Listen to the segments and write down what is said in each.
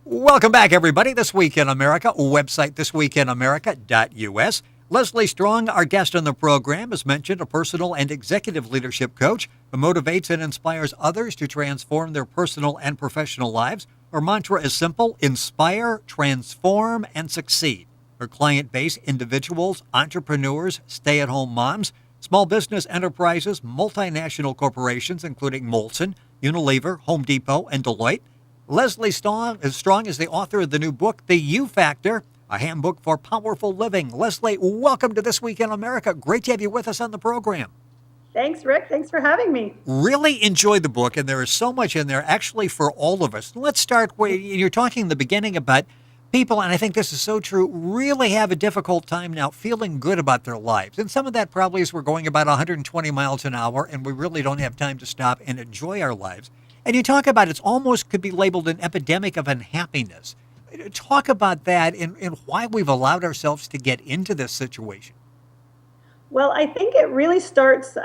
Welcome back, everybody. This Week in America, website thisweekinamerica.us. Leslie Strong, our guest on the program, as mentioned, a personal and executive leadership coach who motivates and inspires others to transform their personal and professional lives. Her mantra is simple: inspire, transform, and succeed. Her client base: individuals, entrepreneurs, stay-at-home moms, small business enterprises, multinational corporations, including Molson, Unilever, Home Depot, and Deloitte. Leslie Strong is the author of the new book, The U Factor, a handbook for powerful living. Leslie, welcome to This Week in America. Great to have you with us on the program. Thanks, Rick. Thanks for having me. Really enjoyed the book, and there is so much in there actually for all of us. Let's start where you're talking in the beginning about people, and I think this is so true, really have a difficult time now feeling good about their lives. And some of that probably is we're going about 120 miles an hour, and we really don't have time to stop and enjoy our lives. And you talk about it's almost could be labeled an epidemic of unhappiness. Talk about that and why we've allowed ourselves to get into this situation. Well, I think it really starts,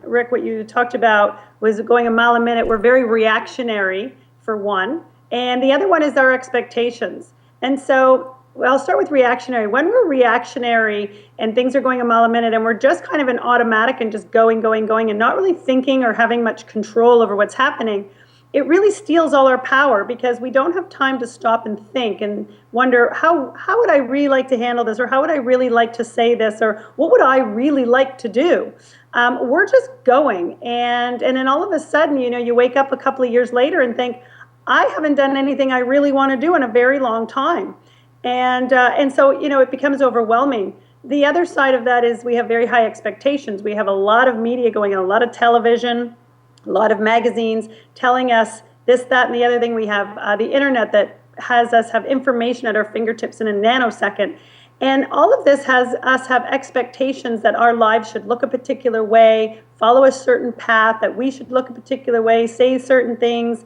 Rick, what you talked about was going a mile a minute. We're very reactionary, for one. And the other one is our expectations. And so I'll start with reactionary. When we're reactionary and things are going a mile a minute and we're just kind of an automatic and just going, and not really thinking or having much control over what's happening, it really steals all our power because we don't have time to stop and think and wonder, how would I really like to handle this? Or how would I really like to say this? Or what would I really like to do? We're just going. And then all of a sudden, you wake up a couple of years later and think, I haven't done anything I really want to do in a very long time. And so, it becomes overwhelming. The other side of that is we have very high expectations. We have a lot of media going on, a lot of television, a lot of magazines telling us this, that, and the other thing. We have the internet that has us have information at our fingertips in a nanosecond. And all of this has us have expectations that our lives should look a particular way, follow a certain path, that we should look a particular way, say certain things.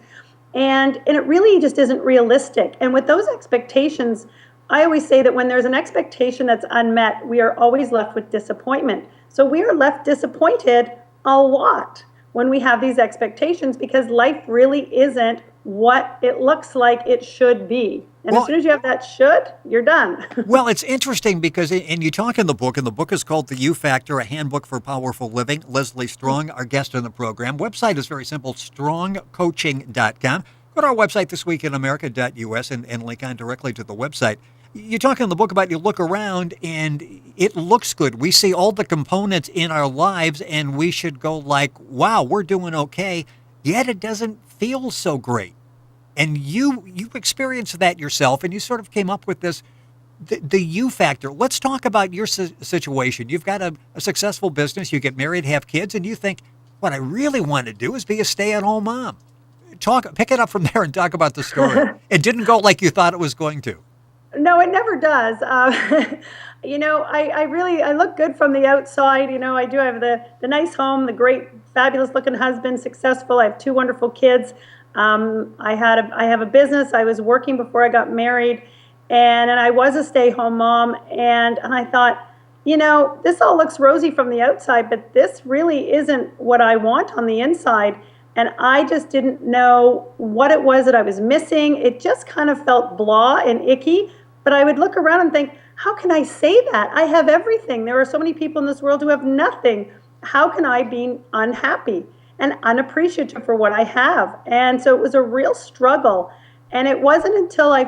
And it really just isn't realistic. And with those expectations, I always say that when there's an expectation that's unmet, we are always left with disappointment. So we are left disappointed a lot when we have these expectations because life really isn't what it looks like it should be. And as soon as you have that should, you're done. Well, it's interesting because, and you talk in the book, and the book is called The U Factor, a handbook for powerful living. Leslie Strong, our guest on the program. Website is very simple, strongcoaching.com. Go to our website, thisweekinamerica.us, and link on directly to the website. You talk in the book about you look around and it looks good. We see all the components in our lives and we should go like, wow, we're doing okay. Yet it doesn't feel so great. And you experienced that yourself and you sort of came up with this, the U factor. Let's talk about your situation. You've got a successful business. You get married, have kids, and you think, what I really want to do is be a stay-at-home mom. Pick it up from there and talk about the story. It didn't go like you thought it was going to. No, it never does. I look good from the outside. I do have the nice home, the great, fabulous looking husband, successful. I have two wonderful kids. I have a business. I was working before I got married, and I was a stay-home mom. And I thought, this all looks rosy from the outside, but this really isn't what I want on the inside. And I just didn't know what it was that I was missing. It just kind of felt blah and icky. But I would look around and think, how can I say that? I have everything. There are so many people in this world who have nothing. How can I be unhappy and unappreciative for what I have? And so it was a real struggle. And it wasn't until I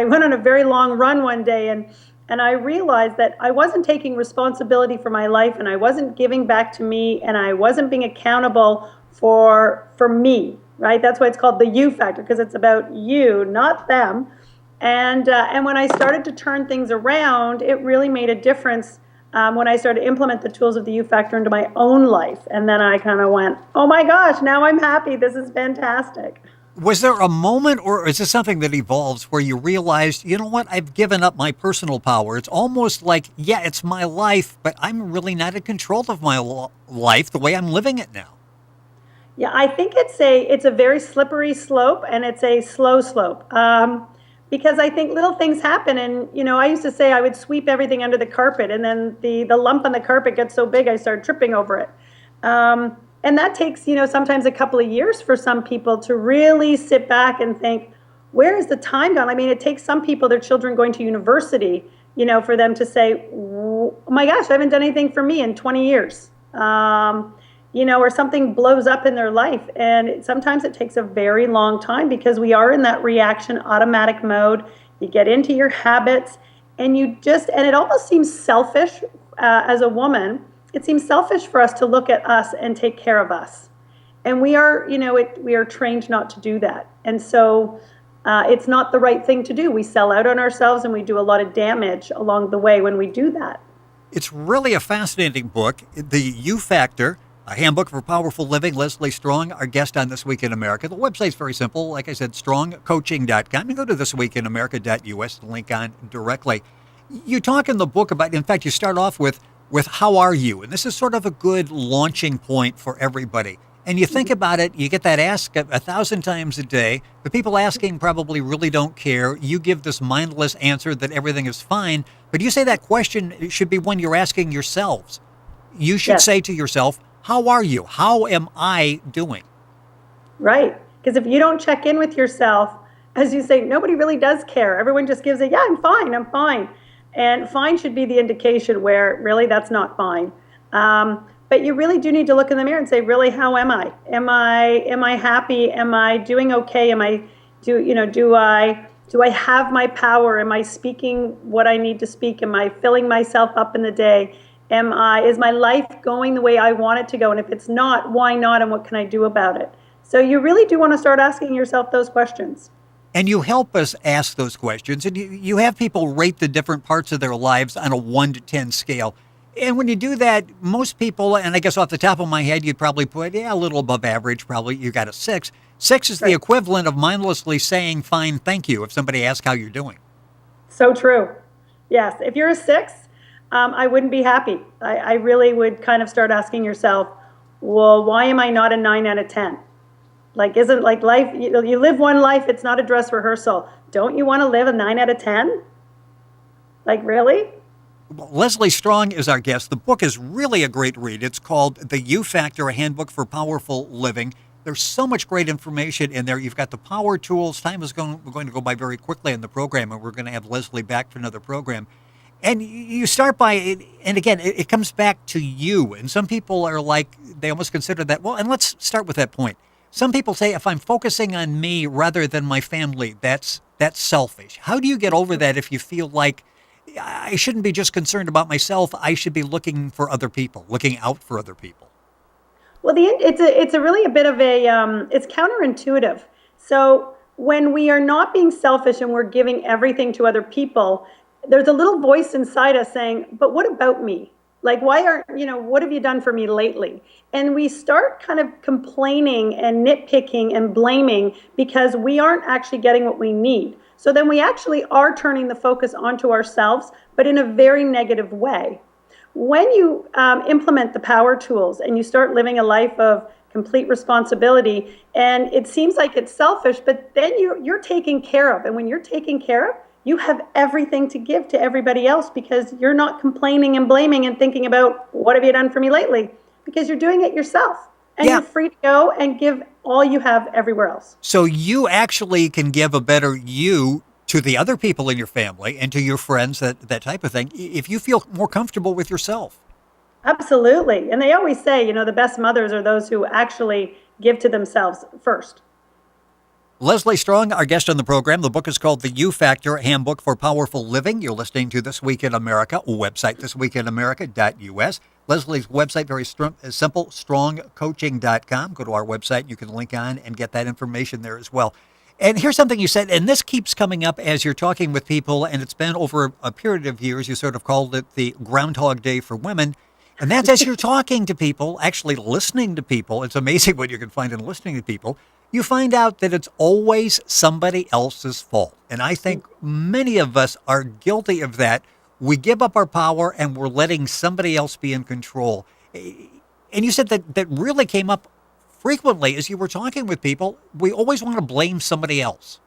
went on a very long run one day and I realized that I wasn't taking responsibility for my life and I wasn't giving back to me and I wasn't being accountable for me, right? That's why it's called the you factor, because it's about you, not them. And when I started to turn things around, it really made a difference when I started to implement the tools of the U factor into my own life. And then I kind of went, oh my gosh, now I'm happy. This is fantastic. Was there a moment, or is this something that evolves, where you realized, you know what, I've given up my personal power? It's almost like, yeah, it's my life, but I'm really not in control of my life the way I'm living it now. Yeah, I think it's a very slippery slope, and it's a slow slope. Because I think little things happen, and I used to say I would sweep everything under the carpet, and then the lump on the carpet gets so big I started tripping over it. And that takes sometimes a couple of years for some people to really sit back and think, where is the time gone? I mean, it takes some people, their children going to university, for them to say, oh my gosh, I haven't done anything for me in 20 years. Or something blows up in their life. And sometimes it takes a very long time because we are in that reaction automatic mode. You get into your habits and and it almost seems selfish as a woman. It seems selfish for us to look at us and take care of us. And we are, we are trained not to do that. And so it's not the right thing to do. We sell out on ourselves and we do a lot of damage along the way when we do that. It's really a fascinating book, The You Factor, a handbook for powerful living. Leslie Strong, our guest on This Week in America. The website's very simple. Like I said, strongcoaching.com. You go to thisweekinamerica.us and link on directly. You talk in the book about, in fact, you start off with how are you? And this is sort of a good launching point for everybody. And you think about it, you get that ask 1,000 times a day. The people asking probably really don't care. You give this mindless answer that everything is fine. But you say that question should be one you're asking yourselves. You should say to yourself, how are you? How am I doing? Right. Because if you don't check in with yourself, as you say, nobody really does care. Everyone just gives yeah, I'm fine. And fine should be the indication where really that's not fine. But you really do need to look in the mirror and say, really, how am I? Am I happy? Am I doing okay? Do I have my power? Am I speaking what I need to speak? Am I filling myself up in the day? Is my life going the way I want it to go? And if it's not, why not? And what can I do about it? So you really do want to start asking yourself those questions. And you help us ask those questions. And you have people rate the different parts of their lives on a 1 to 10 scale. And when you do that, most people, and I guess off the top of my head, you'd probably put, a little above average, probably you got a 6. 6 is the equivalent of mindlessly saying, fine, thank you, if somebody asks how you're doing. So true. Yes. If you're a 6, I wouldn't be happy. I really would kind of start asking yourself, well, why am I not a 9 out of 10? Like, isn't like life, you live one life, it's not a dress rehearsal. Don't you want to live a 9 out of 10? Like, really? Well, Leslie Strong is our guest. The book is really a great read. It's called The You Factor, a handbook for powerful living. There's so much great information in there. You've got the power tools. Time is going to go by very quickly in the program, and we're going to have Leslie back for another program. And you start by, and again, it comes back to you. And some people are like, they almost consider that, well, and let's start with that point. Some people say, if I'm focusing on me rather than my family, that's selfish. How do you get over that if you feel like, I shouldn't be just concerned about myself, I should be looking for other people, looking out for other people? Well, it's a really a bit of it's counterintuitive. So when we are not being selfish and we're giving everything to other people, there's a little voice inside us saying, but what about me? Like, what have you done for me lately? And we start kind of complaining and nitpicking and blaming because we aren't actually getting what we need. So then we actually are turning the focus onto ourselves, but in a very negative way. When you implement the power tools and you start living a life of complete responsibility, and it seems like it's selfish, but then you're taken care of. And when you're taken care of, you have everything to give to everybody else because you're not complaining and blaming and thinking about what have you done for me lately, because you're doing it yourself. And you're free to go and give all you have everywhere else. So you actually can give a better you to the other people in your family and to your friends, that type of thing, if you feel more comfortable with yourself. Absolutely. And they always say, the best mothers are those who actually give to themselves first. Leslie Strong, our guest on the program. The book is called The You Factor, Handbook for Powerful Living. You're listening to This Week in America, website thisweekinamerica.us. Leslie's website, very simple, strongcoaching.com. Go to our website. You can link on and get that information there as well. And here's something you said, and this keeps coming up as you're talking with people, and it's been over a period of years. You sort of called it the Groundhog Day for women. And that's as you're talking to people, actually listening to people. It's amazing what you can find in listening to people. You find out that it's always somebody else's fault. And I think many of us are guilty of that. We give up our power and we're letting somebody else be in control. And you said that really came up frequently as you were talking with people. We always want to blame somebody else.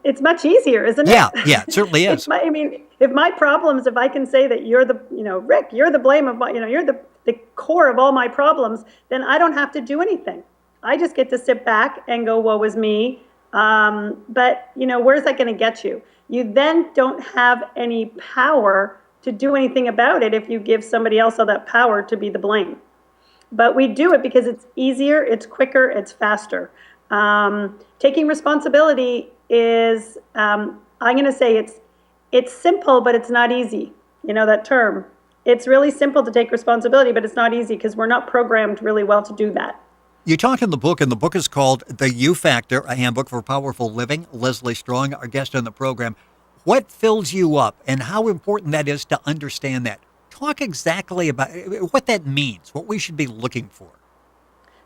It's much easier, isn't it? Yeah, it certainly is. If my problems, if I can say that you're the, Rick, you're the blame of my, you're the core of all my problems, then I don't have to do anything. I just get to sit back and go, woe is me. But, where's that going to get you? You then don't have any power to do anything about it if you give somebody else all that power to be the blame. But we do it because it's easier, it's quicker, it's faster. Taking responsibility is, I'm going to say it's simple, but it's not easy. You know that term. It's really simple to take responsibility, but it's not easy because we're not programmed really well to do that. You talk in the book, and the book is called The You Factor, a Handbook for Powerful Living. Leslie Strong, our guest on the program. What fills you up and how important that is to understand that? Talk exactly about what that means, what we should be looking for.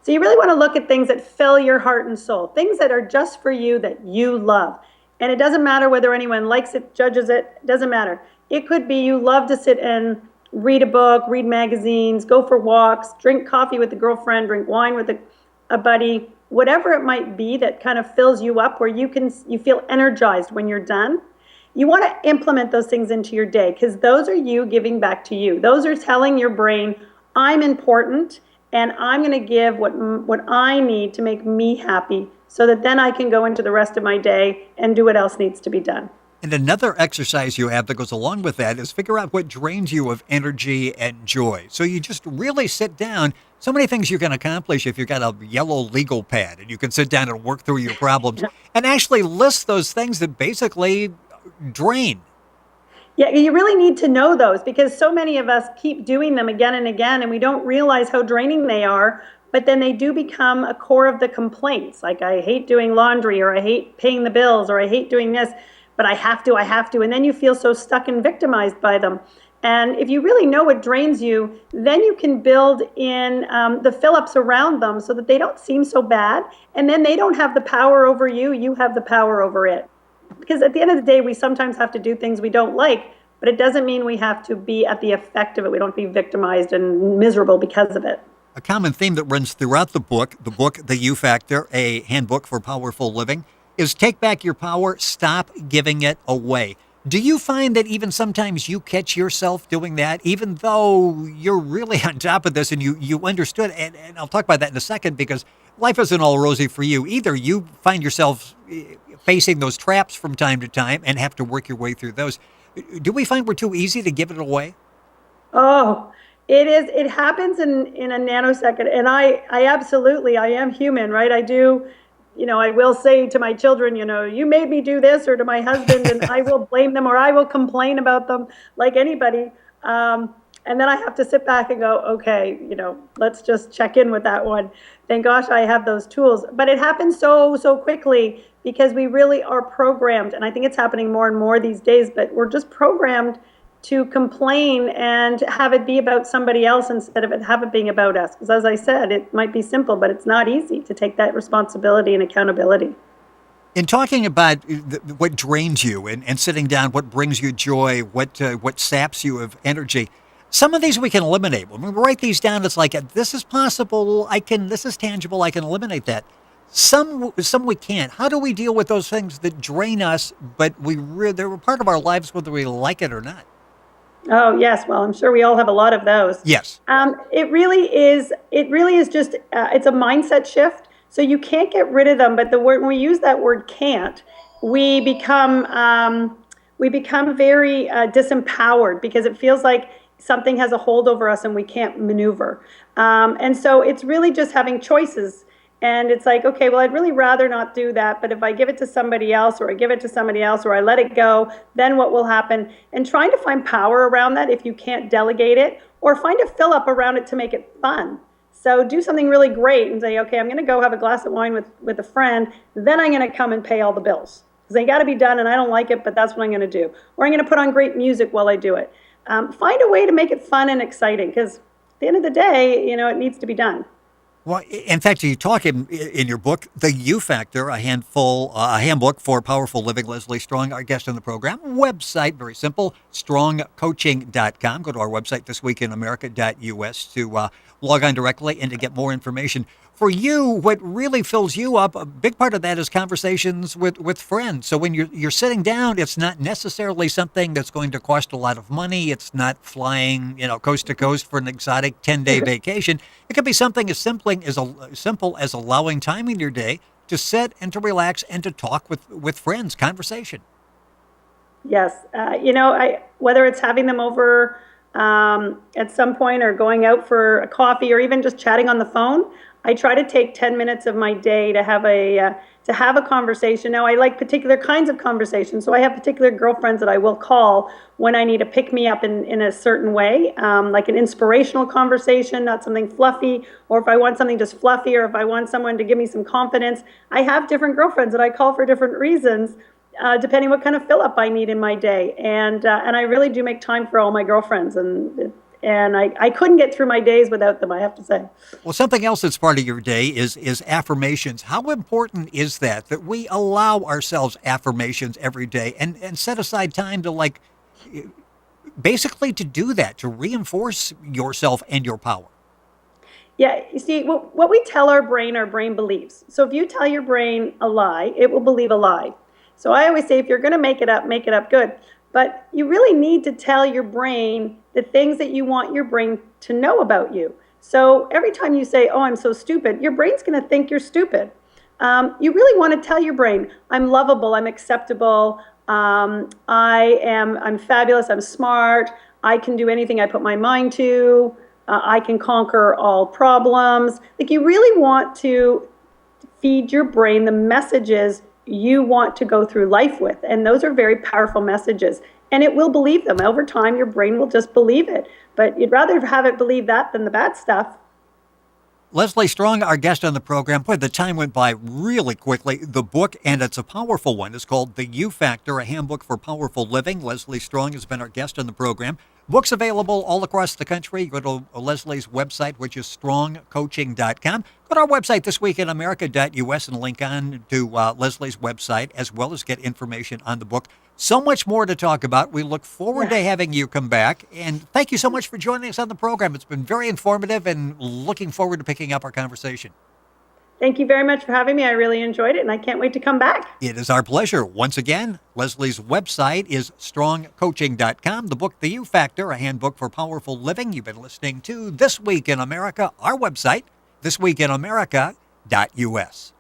So you really want to look at things that fill your heart and soul, things that are just for you, that you love. And it doesn't matter whether anyone likes it, judges it, doesn't matter. It could be you love to sit and read a book, read magazines, go for walks, drink coffee with a girlfriend, drink wine with a buddy, whatever it might be that kind of fills you up where you feel energized when you're done. You want to implement those things into your day because those are you giving back to you. Those are telling your brain, I'm important and I'm going to give what I need to make me happy so that then I can go into the rest of my day and do what else needs to be done. And another exercise you have that goes along with that is figure out what drains you of energy and joy. So you just really sit down. So many things you can accomplish if you've got a yellow legal pad and you can sit down and work through your problems and actually list those things that basically drain. Yeah, you really need to know those because so many of us keep doing them again and again and we don't realize how draining they are, but then they do become a core of the complaints. Like I hate doing laundry or I hate paying the bills or I hate doing this, but I have to. And then you feel so stuck and victimized by them. And if you really know what drains you, then you can build in the fill-ups around them so that they don't seem so bad. And then they don't have the power over you. You have the power over it. Because at the end of the day, we sometimes have to do things we don't like, but it doesn't mean we have to be at the effect of it. We don't be victimized and miserable because of it. A common theme that runs throughout the book, The You Factor, a Handbook for Powerful Living, is take back your power, stop giving it away. Do you find that even sometimes you catch yourself doing that, even though you're really on top of this and you understood, and I'll talk about that in a second because life isn't all rosy for you either. You find yourself facing those traps from time to time and have to work your way through those. Do we find we're too easy to give it away? Oh, it is. It happens in a nanosecond. And I absolutely, I am human, right? I do. I will say to my children, you made me do this, or to my husband, and I will blame them or I will complain about them like anybody. And then I have to sit back and go, okay, let's just check in with that one. Thank gosh I have those tools. But it happens so quickly because we really are programmed. And I think it's happening more and more these days, but we're just programmed to complain and have it be about somebody else instead of have it being about us. Because as I said, it might be simple, but it's not easy to take that responsibility and accountability. In talking about what drains you and sitting down, what brings you joy, what saps you of energy, some of these we can eliminate. When we write these down, it's like, this is possible, this is tangible, I can eliminate that. Some we can't. How do we deal with those things that drain us, but they're a part of our lives whether we like it or not? Oh, yes. Well, I'm sure we all have a lot of those. Yes. It really is just, it's a mindset shift. So you can't get rid of them, but when we use that word can't, we become very disempowered because it feels like something has a hold over us and we can't maneuver. And so it's really just having choices. And it's like, okay, well, I'd really rather not do that. But if I give it to somebody else or I give it to somebody else or I let it go, then what will happen? And trying to find power around that if you can't delegate it, or find a fill up around it to make it fun. So do something really great and say, okay, I'm going to go have a glass of wine with a friend. Then I'm going to come and pay all the bills because they got to be done and I don't like it, but that's what I'm going to do. Or I'm going to put on great music while I do it. Find a way to make it fun and exciting because at the end of the day, it needs to be done. Well, in fact, you talk in your book, The You Factor, a handbook for powerful living. Leslie Strong, our guest on the program. Website, very simple, strongcoaching.com. Go to our website, thisweekinamerica.us to log on directly and to get more information. For you, what really fills you up, a big part of that is conversations with friends. So when you're sitting down, it's not necessarily something that's going to cost a lot of money. It's not flying, coast to coast for an exotic 10-day vacation. It could be something as simple as allowing time in your day to sit and to relax and to talk with friends, conversation. Yes, whether it's having them over at some point or going out for a coffee or even just chatting on the phone, I try to take 10 minutes of my day to have a conversation. Now, I like particular kinds of conversations, so I have particular girlfriends that I will call when I need to pick me up in a certain way, like an inspirational conversation, not something fluffy, or if I want something just fluffy, or if I want someone to give me some confidence. I have different girlfriends that I call for different reasons, depending what kind of fill up I need in my day. And I really do make time for all my girlfriends, and I couldn't get through my days without them, I have to say. Well, something else that's part of your day is affirmations. How important is that we allow ourselves affirmations every day and set aside time to basically to do that, to reinforce yourself and your power? Yeah, you see, what we tell our brain believes. So if you tell your brain a lie, it will believe a lie. So I always say, if you're going to make it up good. But you really need to tell your brain the things that you want your brain to know about you. So every time you say, oh, I'm so stupid, your brain's going to think you're stupid. You really want to tell your brain, I'm lovable, I'm acceptable, I'm fabulous, I'm smart, I can do anything I put my mind to, I can conquer all problems. Like, you really want to feed your brain the messages you want to go through life with. And those are very powerful messages. And it will believe them. Over time, your brain will just believe it. But you'd rather have it believe that than the bad stuff. Leslie Strong, our guest on the program. Boy, the time went by really quickly. The book, and it's a powerful one, is called The You Factor, a Handbook for Powerful Living. Leslie Strong has been our guest on the program. Books available all across the country. Go to Leslie's website, which is strongcoaching.com. Go to our website, thisweekinamerica.us, and link on to Leslie's website, as well as get information on the book. So much more to talk about. We look forward to having you come back. And thank you so much for joining us on the program. It's been very informative, and looking forward to picking up our conversation. Thank you very much for having me. I really enjoyed it, and I can't wait to come back. It is our pleasure. Once again, Leslie's website is strongcoaching.com. The book, The You Factor, a Handbook for Powerful Living. You've been listening to This Week in America, our website, thisweekinamerica.us.